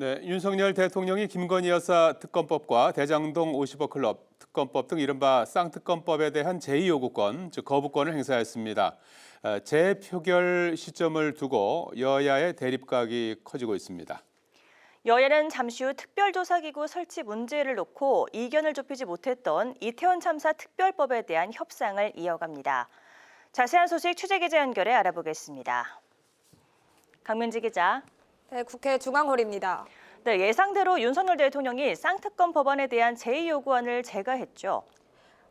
네, 윤석열 대통령이 김건희 여사 특검법과 대장동 50억 클럽 특검법 등 이른바 쌍특검법에 대한 제2요구권, 즉 거부권을 행사했습니다. 재표결 시점을 두고 여야의 대립각이 커지고 있습니다. 여야는 잠시 후 특별조사기구 설치 문제를 놓고 이견을 좁히지 못했던 이태원 참사 특별법에 대한 협상을 이어갑니다. 자세한 소식 취재기자 연결해 알아보겠습니다. 강민지 기자. 네, 국회 중앙홀입니다. 네, 예상대로 윤석열 대통령이 쌍특검 법안에 대한 제2요구안을 제거했죠.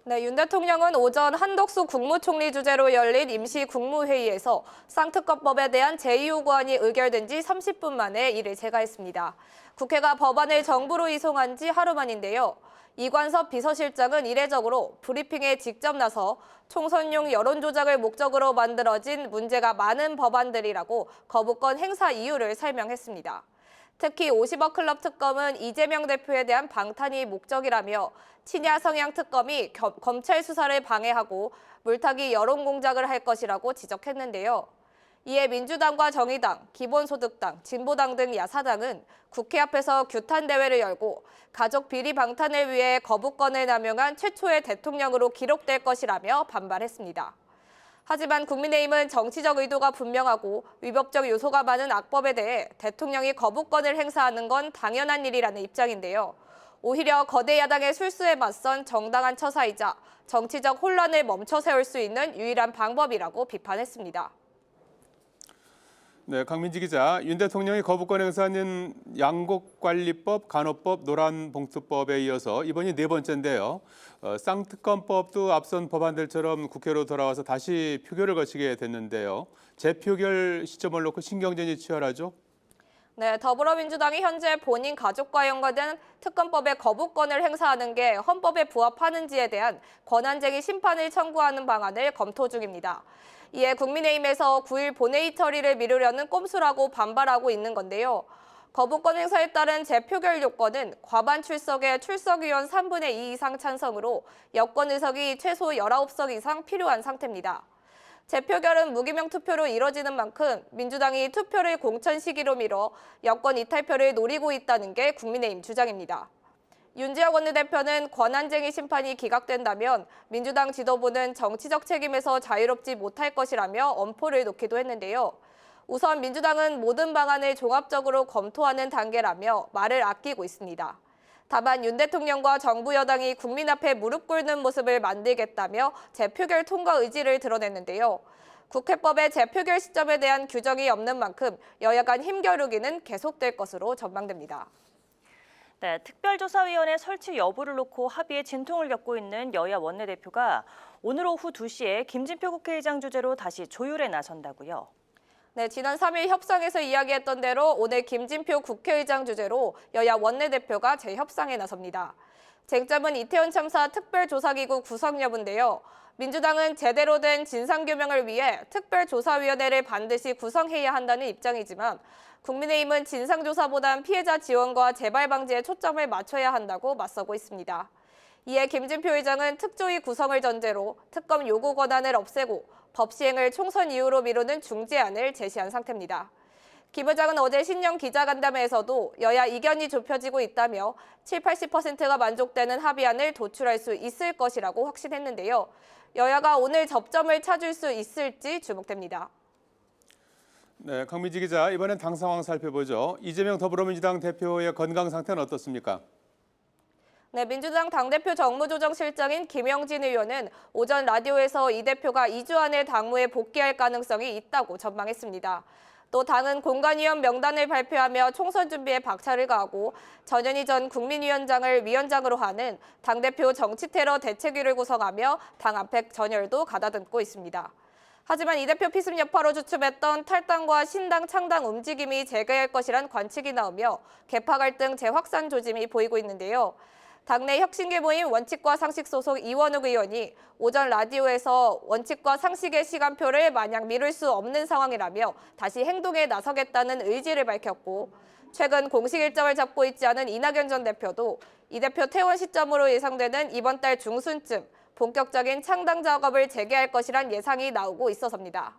네, 윤 대통령은 오전 한덕수 국무총리 주재로 열린 임시 국무회의에서 쌍특검법에 대한 제2요구안이 의결된 지 30분 만에 이를 제거했습니다. 국회가 법안을 정부로 이송한 지 하루 만인데요. 이관섭 비서실장은 이례적으로 브리핑에 직접 나서 총선용 여론조작을 목적으로 만들어진 문제가 많은 법안들이라고 거부권 행사 이유를 설명했습니다. 특히 50억 클럽 특검은 이재명 대표에 대한 방탄이 목적이라며 친야 성향 특검이 검찰 수사를 방해하고 물타기 여론 공작을 할 것이라고 지적했는데요. 이에 민주당과 정의당, 기본소득당, 진보당 등 야사당은 국회 앞에서 규탄 대회를 열고 가족 비리 방탄을 위해 거부권을 남용한 최초의 대통령으로 기록될 것이라며 반발했습니다. 하지만 국민의힘은 정치적 의도가 분명하고 위법적 요소가 많은 악법에 대해 대통령이 거부권을 행사하는 건 당연한 일이라는 입장인데요. 오히려 거대 야당의 술수에 맞선 정당한 처사이자 정치적 혼란을 멈춰 세울 수 있는 유일한 방법이라고 비판했습니다. 네, 강민지 기자, 윤 대통령이 거부권 행사하는 양곡관리법, 간호법, 노란봉투법에 이어서 이번이 네 번째인데요. 쌍특검법도 앞선 법안들처럼 국회로 돌아와서 다시 표결을 거치게 됐는데요. 재표결 시점을 놓고 신경전이 치열하죠? 네, 더불어민주당이 현재 본인 가족과 연관된 특검법의 거부권을 행사하는 게 헌법에 부합하는지에 대한 권한쟁의 심판을 청구하는 방안을 검토 중입니다. 이에 국민의힘에서 9일 본회의 처리를 미루려는 꼼수라고 반발하고 있는 건데요. 거부권 행사에 따른 재표결 요건은 과반 출석의 출석의원 3분의 2 이상 찬성으로 여권 의석이 최소 19석 이상 필요한 상태입니다. 재표결은 무기명 투표로 이뤄지는 만큼 민주당이 투표를 공천 시기로 미뤄 여권 이탈표를 노리고 있다는 게 국민의힘 주장입니다. 윤지혁 원내대표는 권한쟁의 심판이 기각된다면 민주당 지도부는 정치적 책임에서 자유롭지 못할 것이라며 엄포를 놓기도 했는데요. 우선 민주당은 모든 방안을 종합적으로 검토하는 단계라며 말을 아끼고 있습니다. 다만 윤 대통령과 정부 여당이 국민 앞에 무릎 꿇는 모습을 만들겠다며 재표결 통과 의지를 드러냈는데요. 국회법의 재표결 시점에 대한 규정이 없는 만큼 여야 간 힘겨루기는 계속될 것으로 전망됩니다. 네, 특별조사위원회 설치 여부를 놓고 합의에 진통을 겪고 있는 여야 원내대표가 오늘 오후 2시에 김진표 국회의장 주재로 다시 조율에 나선다고요. 네, 지난 3일 협상에서 이야기했던 대로 오늘 김진표 국회의장 주재로 여야 원내대표가 재협상에 나섭니다. 쟁점은 이태원 참사 특별조사기구 구성 여부인데요. 민주당은 제대로 된 진상규명을 위해 특별조사위원회를 반드시 구성해야 한다는 입장이지만 국민의힘은 진상조사보단 피해자 지원과 재발 방지에 초점을 맞춰야 한다고 맞서고 있습니다. 이에 김진표 의장은 특조위 구성을 전제로 특검 요구 권한을 없애고 법 시행을 총선 이후로 미루는 중재안을 제시한 상태입니다. 김 의장은 어제 신년 기자간담회에서도 여야 이견이 좁혀지고 있다며 70~80%가 만족되는 합의안을 도출할 수 있을 것이라고 확신했는데요. 여야가 오늘 접점을 찾을 수 있을지 주목됩니다. 네, 강민지 기자, 이번엔 당 상황 살펴보죠. 이재명 더불어민주당 대표의 건강 상태는 어떻습니까? 네, 민주당 당대표 정무조정실장인 김영진 의원은 오전 라디오에서 이 대표가 2주 안에 당무에 복귀할 가능성이 있다고 전망했습니다. 또 당은 공관위원 명단을 발표하며 총선 준비에 박차를 가하고 전현희 전 국민위원장을 위원장으로 하는 당대표 정치테러 대책위를 구성하며 당 안팎 전열도 가다듬고 있습니다. 하지만 이 대표 피습 여파로 주춤했던 탈당과 신당 창당 움직임이 재개할 것이란 관측이 나오며 계파 갈등 재확산 조짐이 보이고 있는데요. 당내 혁신계 모임 원칙과 상식 소속 이원욱 의원이 오전 라디오에서 원칙과 상식의 시간표를 마냥 미룰 수 없는 상황이라며 다시 행동에 나서겠다는 의지를 밝혔고 최근 공식 일정을 잡고 있지 않은 이낙연 전 대표도 이 대표 퇴원 시점으로 예상되는 이번 달 중순쯤 본격적인 창당 작업을 재개할 것이란 예상이 나오고 있어서입니다.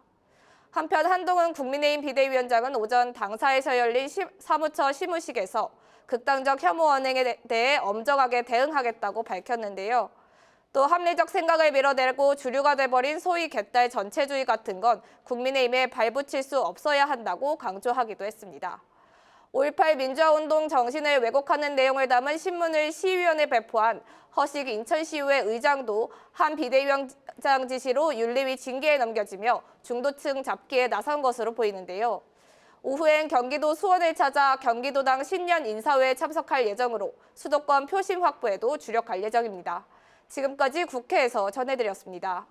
한편 한동훈 국민의힘 비대위원장은 오전 당사에서 열린 사무처 시무식에서 극단적 혐오 언행에 대해 엄정하게 대응하겠다고 밝혔는데요. 또 합리적 생각을 밀어내고 주류가 돼버린 소위 개딸 전체주의 같은 건 국민의힘에 발붙일 수 없어야 한다고 강조하기도 했습니다. 5.18 민주화운동 정신을 왜곡하는 내용을 담은 신문을 시의원에 배포한 허식 인천시의회 의장도 한 비대위원장 지시로 윤리위 징계에 넘겨지며 중도층 잡기에 나선 것으로 보이는데요. 오후엔 경기도 수원을 찾아 경기도당 신년 인사회에 참석할 예정으로 수도권 표심 확보에도 주력할 예정입니다. 지금까지 국회에서 전해드렸습니다.